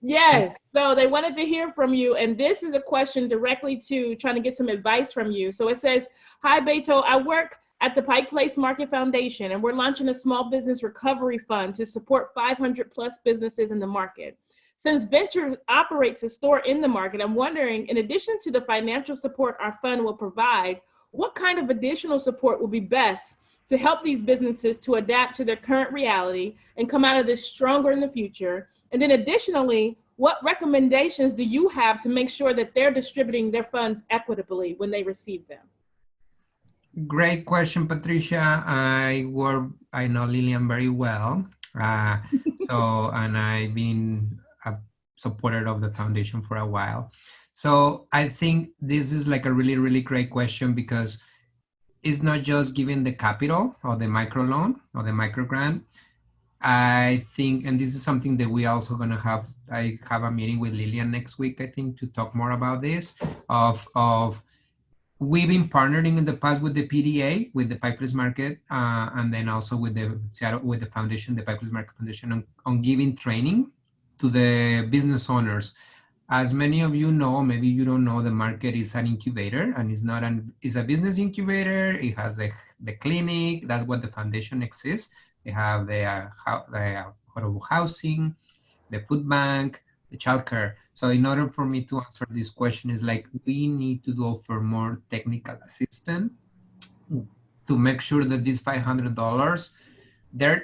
Yes, so they wanted to hear from you, and this is a question directly to trying to get some advice from you. So it says, "Hi Beto, I work at the Pike Place Market Foundation, and we're launching a small business recovery fund to support 500 plus businesses in the market. Since Venture operates a store in the market, I'm wondering, in addition to the financial support our fund will provide, what kind of additional support will be best to help these businesses to adapt to their current reality and come out of this stronger in the future? And then additionally, what recommendations do you have to make sure that they're distributing their funds equitably when they receive them?" Great question, Patricia. I know Lillian very well. And I've been a supporter of the foundation for a while. So I think this is like a really, really great question because it's not just giving the capital or the microloan or the micro grant. I think, and this is something that we also going to have, I have a meeting with Lillian next week, I think, to talk more about this, of we've been partnering in the past with the PDA, with the Pipeline Market, and then also with the foundation, the Pipeline Market Foundation, on giving training to the business owners. As many of you know, maybe you don't know, the market is an incubator, and it's a business incubator. It has the clinic. That's what the foundation exists. They have the affordable housing, the food bank, the childcare. So in order for me to answer this question, is like we need to offer more technical assistance to make sure that these $500,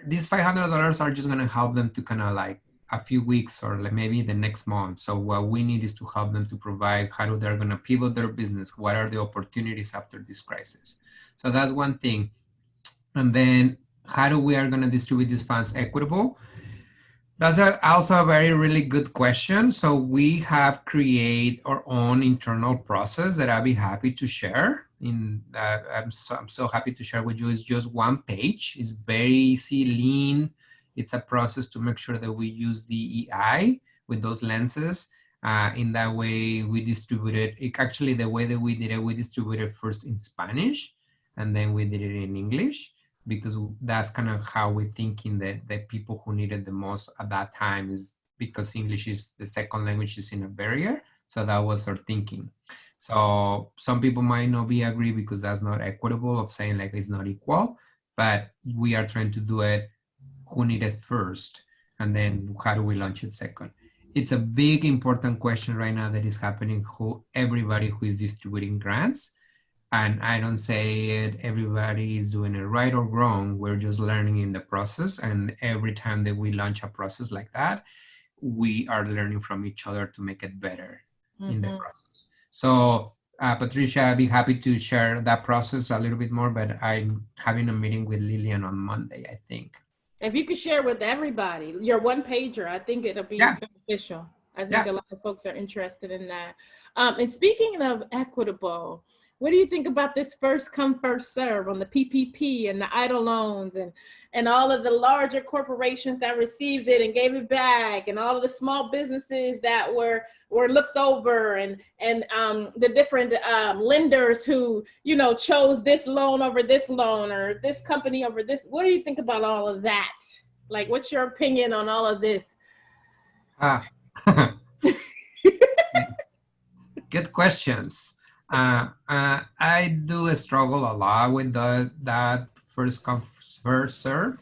these $500 are just going to help them to kind of like a few weeks or like maybe the next month. So what we need is to help them to provide how they're going to pivot their business. What are the opportunities after this crisis? So that's one thing. And then how we are going to distribute these funds equitable? That's also a very really good question. So we have created our own internal process that I'll be happy to share. I'm so happy to share with you. It's just one page. It's very easy, lean. It's a process to make sure that we use DEI with those lenses. In that way, we distributed it. Actually, the way that we did it, we distributed first in Spanish, and then we did it in English, because that's kind of how we're thinking that the people who needed the most at that time is because English is the second language, is in a barrier. So that was our thinking. So some people might not be agree because that's not equitable, of saying like it's not equal, but we are trying to do it who needed first, and then how do we launch it second. It's a big important question right now that is happening who everybody who is distributing grants. And I don't say it, everybody is doing it right or wrong. We're just learning in the process. And every time that we launch a process like that, we are learning from each other to make it better in the process. So Patricia, I'd be happy to share that process a little bit more, but I'm having a meeting with Lillian on Monday, I think. If you could share with everybody your one pager, I think it'll be beneficial. I think a lot of folks are interested in that. And speaking of equitable, what do you think about this first come, first serve on the PPP and the EIDL loans and all of the larger corporations that received it and gave it back, and all of the small businesses that were looked over, and the different lenders who, you know, chose this loan over this loan or this company over this? What do you think about all of that? Like, what's your opinion on all of this? Good questions. I do struggle a lot with that first come, first serve,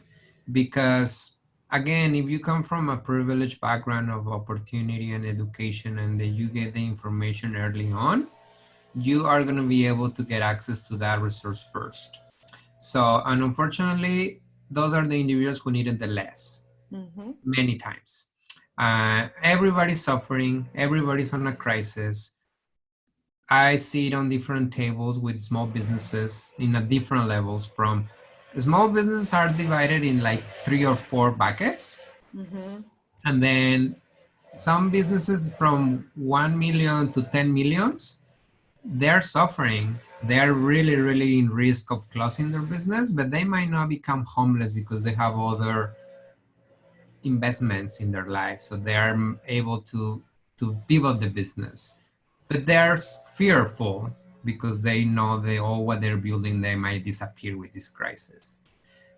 because again, if you come from a privileged background of opportunity and education, and that you get the information early on, you are going to be able to get access to that resource first. So, and unfortunately, those are the individuals who need it the less, many times. Everybody's suffering, everybody's on a crisis. I see it on different tables with small businesses in a different levels. From small businesses are divided in like 3 or 4 buckets. And then some businesses from 1 million to 10 millions, they're suffering. They're really, really in risk of closing their business, but they might not become homeless because they have other investments in their life. So they're able to pivot the business. But they're fearful because they know all what they're building, they might disappear with this crisis.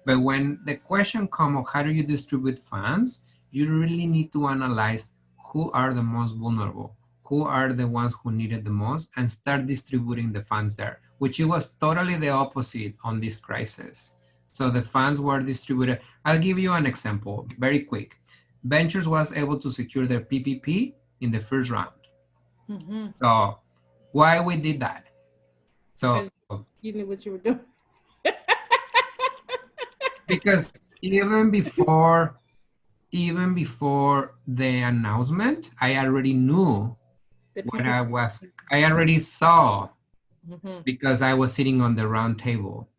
But when the question comes of how do you distribute funds, you really need to analyze who are the most vulnerable, who are the ones who need it the most, and start distributing the funds there, which it was totally the opposite on this crisis. So the funds were distributed. I'll give you an example, very quick. Ventures was able to secure their PPP in the first round. So why we did that? So you knew what you were doing. Because even before the announcement, I already knew what I already saw, because I was sitting on the round table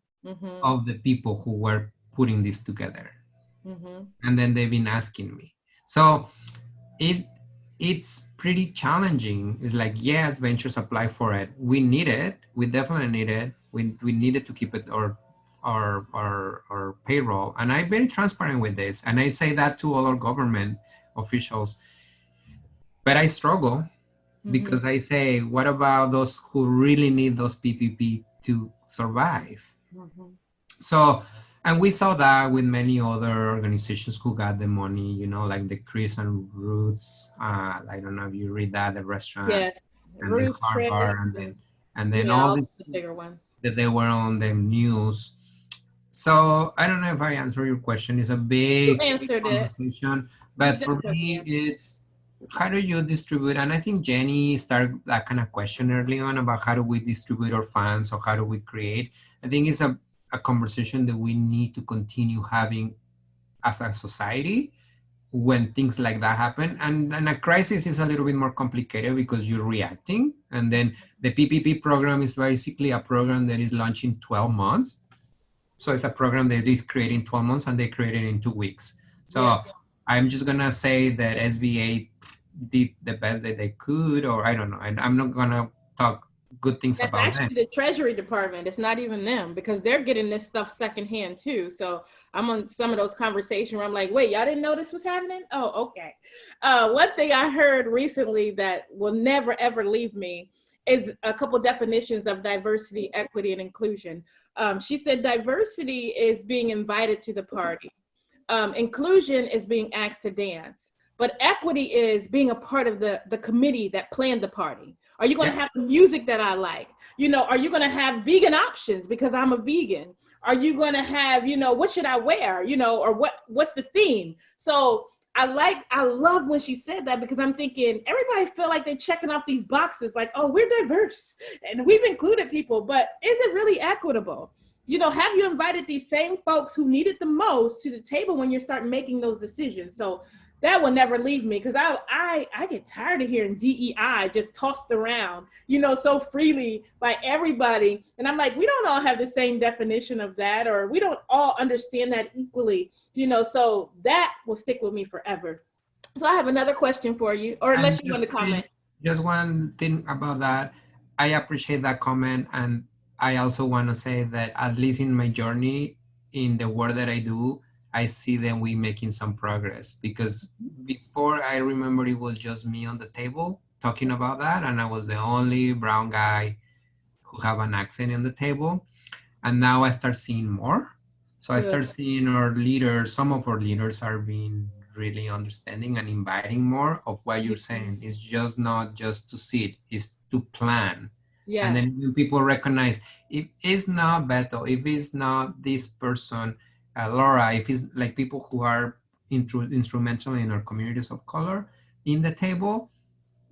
of the people who were putting this together. And then they've been asking me. So it's pretty challenging. It's like, yes, ventures apply for it. We need it. We definitely need it. We needed to keep it our payroll. And I'm very transparent with this. And I say that to all our government officials. But I struggle because I say, what about those who really need those PPP to survive? So, and we saw that with many other organizations who got the money, like the Chris and Roots. I don't know if you read that, the restaurant, Yes. and then Ruth, Chris, Harvard, and then yeah, all also these the bigger ones. that they were on the news. So I don't know if I answer your question. It's a You big answered it. conversation, You but for definitely me, answered. it's how do you distribute? And I think Jenny started that kind of question early on about how do we distribute our funds or how do we create. I think it's a conversation that we need to continue having as a society when things like that happen. And a crisis is a little bit more complicated because you're reacting. And then the PPP program is basically a program that is launched in 12 months. So it's a program that is created in 12 months and they created in 2 weeks. So Yeah. I'm just gonna say that SBA did the best that they could, or I don't know. And I'm not gonna talk good things That's about them. actually the Treasury Department. It's not even them because they're getting this stuff secondhand too. So I'm on some of those conversations where I'm like, wait, y'all didn't know this was happening? Oh, okay. One thing I heard recently that will never ever leave me is a couple definitions of diversity, equity, and inclusion. She said diversity is being invited to the party. Inclusion is being asked to dance, but equity is being a part of the committee that planned the party. Are you going to Yeah. have the music that I like? Are you going to have vegan options because I'm a vegan? Are you going to have, what should I wear? Or what's the theme? So I love when she said that because I'm thinking everybody feel like they're checking off these boxes like, oh, we're diverse and we've included people, but is it really equitable? Have you invited these same folks who need it the most to the table when you start making those decisions? So that will never leave me because I get tired of hearing DEI just tossed around, so freely by everybody. And I'm like, we don't all have the same definition of that, or we don't all understand that equally, so that will stick with me forever. So I have another question for you, or unless And you want to comment. just one thing about that. I appreciate that comment. And I also want to say that at least in my journey, in the work that I do, I see that we making some progress because before I remember it was just me on the table talking about that. And I was the only brown guy who have an accent on the table. And now I start seeing more. So I Good. start seeing our leaders, some of our leaders are being really understanding and inviting more of what you're saying. It's just not just to sit, it's to plan. And Yes. then when people recognize if it's not Beto, if it's not this person, Laura, if it's like people who are instrumental in our communities of color in the table,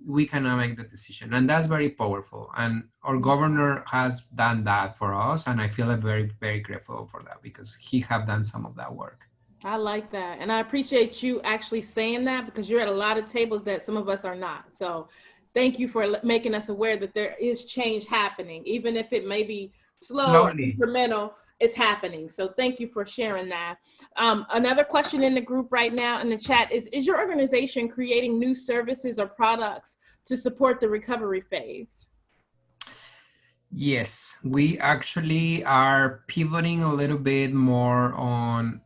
we cannot make the decision, and that's very powerful, and our governor has done that for us, and I feel very, very grateful for that because he have done some of that work. I like that. And I appreciate you actually saying that because you're at a lot of tables that some of us are not. So thank you for making us aware that there is change happening, even if it may be slow or Slowly. incremental, it's happening. So thank you for sharing that. Another question in the group right now in the chat is your organization creating new services or products to support the recovery phase? Yes, we actually are pivoting a little bit more on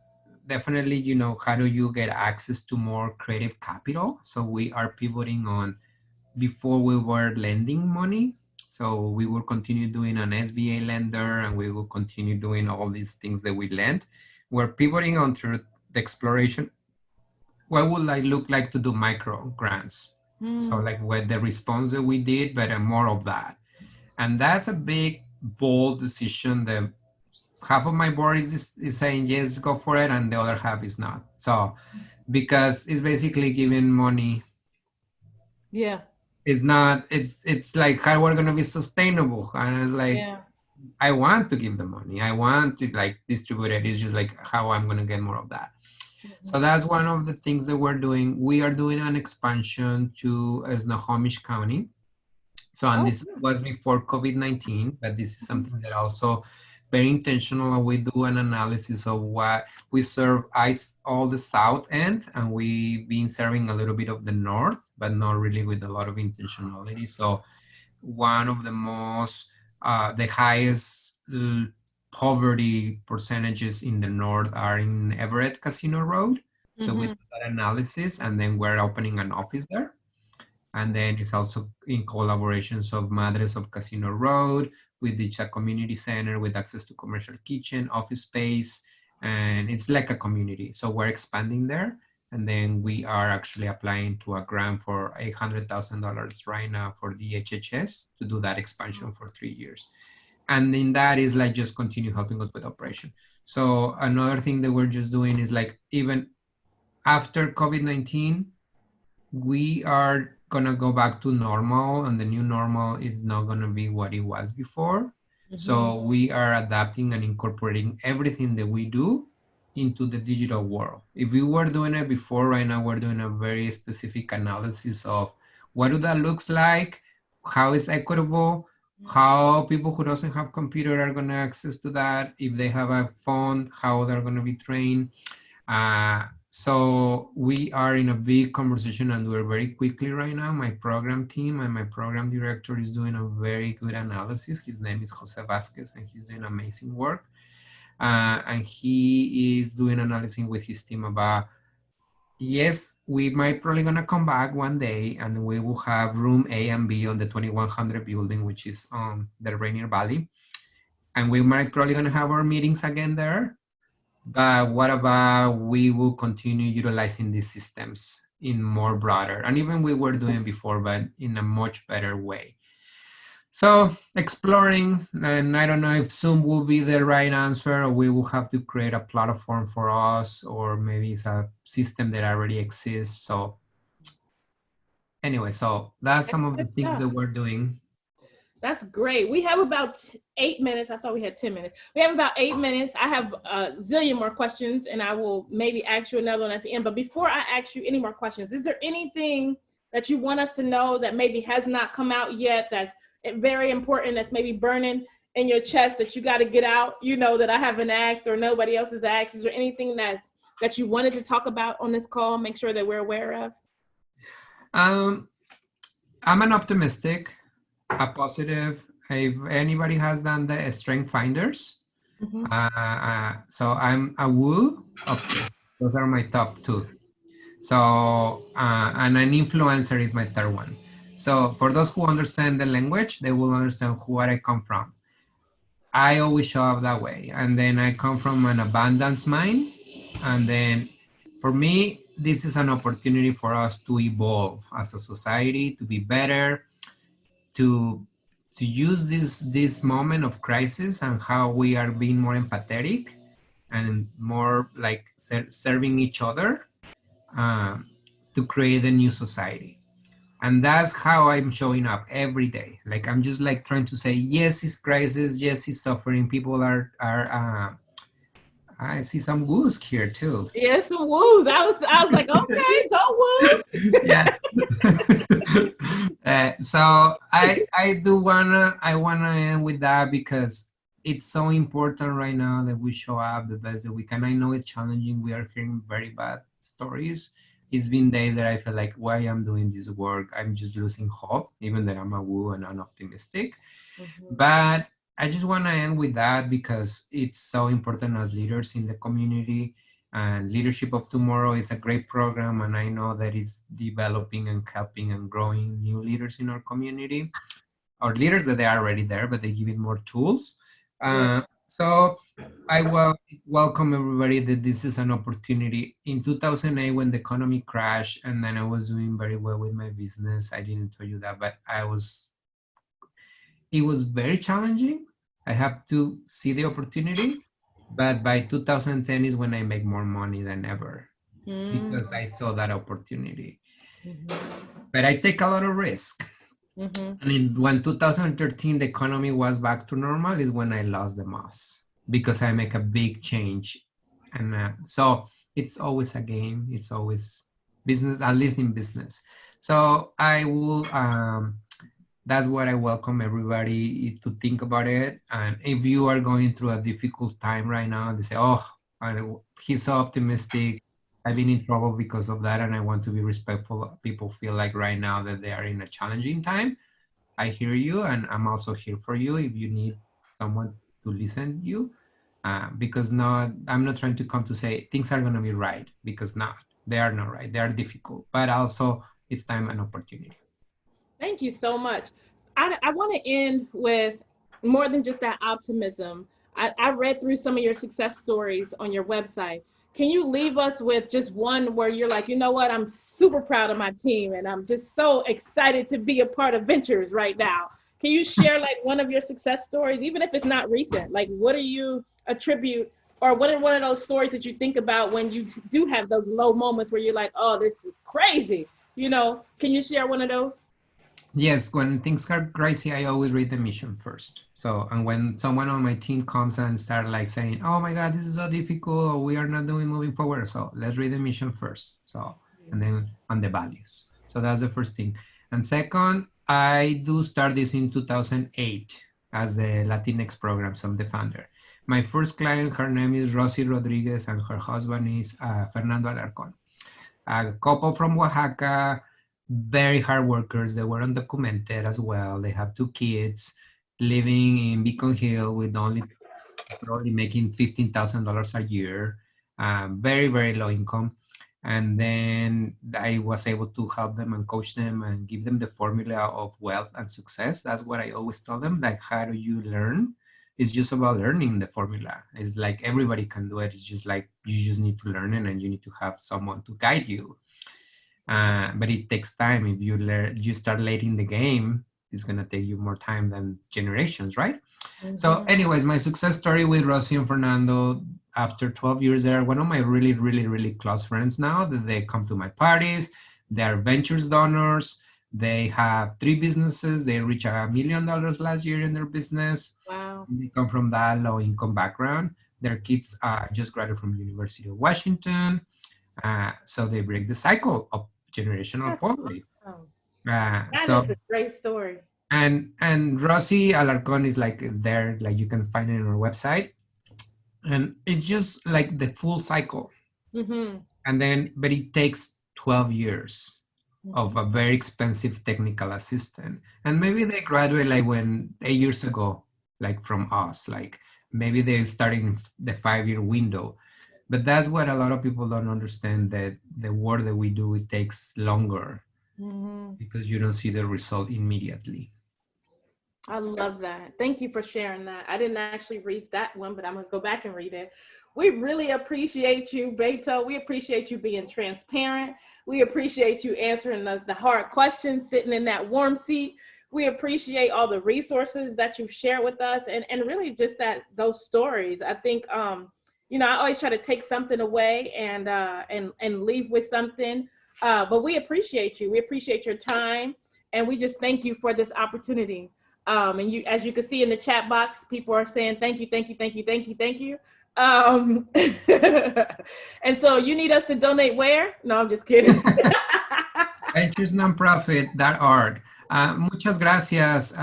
definitely, how do you get access to more creative capital? So we are pivoting on before we were lending money. So we will continue doing an SBA lender and we will continue doing all these things that we lend. We're pivoting onto the exploration. What would I look like to do micro grants? So like with the response that we did, but more of that. And that's a big, bold decision that half of my board is saying, yes, go for it. And the other half is not. So, because it's basically giving money. Yeah. It's not, it's like how we're going to be sustainable. And it's like, Yeah. I want to give the money. I want to like distribute it. It's just like how I'm going to get more of that. So that's one of the things that we're doing. We are doing an expansion to Snohomish County. So, and this was before COVID-19, but this is something that also very intentional. We do an analysis of what we serve all the south end, and we've been serving a little bit of the north, but not really with a lot of intentionality. So one of the most, the highest poverty percentages in the north are in Everett Casino Road. So we do that analysis, and then we're opening an office there. And then it's also in collaborations of Madres of Casino Road, with it's a community center with access to commercial kitchen, office space, and it's like a community. So we're expanding there. And then we are actually applying to a grant for $800,000 right now for the HHS to do that expansion for 3 years. And then that is like just continue helping us with operation. So another thing that we're just doing is like, even after COVID-19, we are gonna go back to normal, and the new normal is not gonna be what it was before. So we are adapting and incorporating everything that we do into the digital world. If we were doing it before, right now we're doing a very specific analysis of what do that looks like, how it's equitable, how people who doesn't have computer are gonna access to that, if they have a phone, how they're gonna be trained. So we are in a big conversation, and we're very quickly right now. My program team and my program director is doing a very good analysis. His name is Jose Vasquez, and he's doing amazing work. And he is doing analysis with his team about, yes, we might probably gonna come back one day, and we will have room A and B on the 2100 building, which is on the Rainier Valley. And we might probably gonna have our meetings again there. But what about we will continue utilizing these systems in more broader, and even we were doing before, but in a much better way. So exploring, and I don't know if Zoom will be the right answer, or we will have to create a platform for us, or maybe it's a system that already exists. So anyway, so that's some of the things that we're doing. That's great. We have about 8 minutes. I thought we had 10 minutes. We have about 8 minutes. I have a zillion more questions, and I will maybe ask you another one at the end. But before I ask you any more questions, is there anything that you want us to know that maybe has not come out yet, that's very important, that's maybe burning in your chest that you got to get out, you know, that I haven't asked or nobody else has asked? Is there anything that you wanted to talk about on this call, make sure that we're aware of? I'm an optimistic, a positive. If anybody has done the strength finders, so I'm a woo optimist. Those are my top two. So and an influencer is my third one. So for those who understand the language, they will understand where I come from. I always show up that way, and then I come from an abundance mind, and then for me, this is an opportunity for us to evolve as a society, to be better, to use this moment of crisis and how we are being more empathetic and more like serving each other to create a new society. And that's how I'm showing up every day. Like, I'm just like trying to say, yes, it's crisis, yes, it's suffering. People are I see some woos here too. Yes, some woos. I was like, okay, go woos. Yes. So I wanna end with that, because it's so important right now that we show up the best that we can. I know it's challenging. We are hearing very bad stories. It's been days that I feel like, why I'm doing this work, I'm just losing hope, even that I'm a woo and I'm optimistic. But I just want to end with that, because it's so important as leaders in the community. And Leadership of Tomorrow is a great program, and I know that it's developing and helping and growing new leaders in our community, or leaders that they are already there, but they give it more tools. So I welcome everybody that this is an opportunity. In 2008, when the economy crashed, and then I was doing very well with my business, I didn't tell you that, but it was very challenging. I have to see the opportunity, but by 2010 is when I make more money than ever, because I saw that opportunity. But I take a lot of risk. And when 2013 the economy was back to normal is when I lost the most, because I make a big change. And so it's always a game. It's always business, at least in business. So I will that's what I welcome everybody to think about it. And if you are going through a difficult time right now, they say, oh, he's so optimistic, I've been in trouble because of that, and I want to be respectful. People feel like right now that they are in a challenging time. I hear you, and I'm also here for you if you need someone to listen to you. Because I'm not trying to come to say things are going to be right, because they are not right. They are difficult, but also it's time and opportunity. Thank you so much. I want to end with more than just that optimism. I read through some of your success stories on your website. Can you leave us with just one where you're like, you know what, I'm super proud of my team and I'm just so excited to be a part of Ventures right now? Can you share like one of your success stories, even if it's not recent? Like, what do you attribute, or what are one of those stories that you think about when you do have those low moments where you're like, oh, this is crazy? Can you share one of those? Yes, when things get crazy, I always read the mission first. So, and when someone on my team comes and start like saying, "Oh my God, this is so difficult, or we are not doing moving forward," so let's read the mission first. So, and then on the values. So that's the first thing. And second, I do start this in 2008 as the Latinx programs of the founder. My first client, her name is Rosy Rodriguez, and her husband is Fernando Alarcon, a couple from Oaxaca, very hard workers. They were undocumented as well. They have two kids living in Beacon Hill with only probably making $15,000 a year, very, very low income. And then I was able to help them and coach them and give them the formula of wealth and success. That's what I always tell them, like, how do you learn? It's just about learning the formula. It's like everybody can do it. It's just like you just need to learn it and you need to have someone to guide you. But it takes time. If you start late in the game, it's gonna take you more time than generations, right? Mm-hmm. So anyways, my success story with Rosy and Fernando, after 12 years there, one of my really, really, really close friends now, that they come to my parties. They're ventures donors. They have 3 businesses. They reached $1 million last year in their business. Wow. They come from that low income background. Their kids just graduated from University of Washington. So they break the cycle of generational poverty. Awesome. That is a great story. And Rosy Alarcon is there, like you can find it on our website, and it's just like the full cycle. Mm-hmm. And then, but it takes 12 years of a very expensive technical assistant, and maybe they graduate like 8 years ago, like from us, like maybe they're starting the 5-year window. But that's what a lot of people don't understand, that the work that we do, it takes longer because you don't see the result immediately. I love that. Thank you for sharing that. I didn't actually read that one, but I'm going to go back and read it. We really appreciate you, Beto. We appreciate you being transparent. We appreciate you answering the hard questions, sitting in that warm seat. We appreciate all the resources that you've shared with us, and really just those stories. I think, I always try to take something away and leave with something. But we appreciate you. We appreciate your time, and we just thank you for this opportunity. And you, as you can see in the chat box, people are saying thank you, thank you, thank you, thank you, thank you. And so you need us to donate where? No, I'm just kidding. VenturesNonprofit.org. Muchas gracias.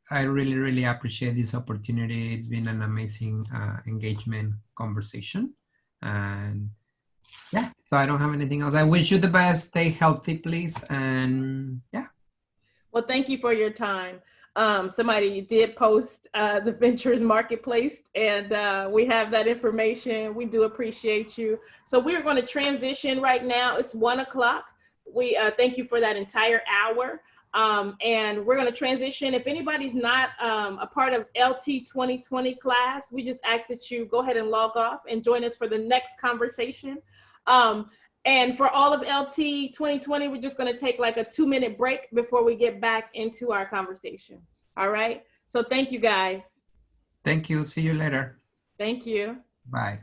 I really, really appreciate this opportunity. It's been an amazing engagement conversation. And yeah, so I don't have anything else. I wish you the best. Stay healthy, please. And yeah. Well, thank you for your time. Somebody did post the Ventures Marketplace, and we have that information. We do appreciate you. So we're going to transition right now. It's 1:00. We thank you for that entire hour. And we're going to transition. If anybody's not a part of LT 2020 class, we just ask that you go ahead and log off and join us for the next conversation. And for all of LT 2020, we're just going to take like a 2-minute break before we get back into our conversation. All right. So thank you, guys. Thank you. See you later. Thank you. Bye.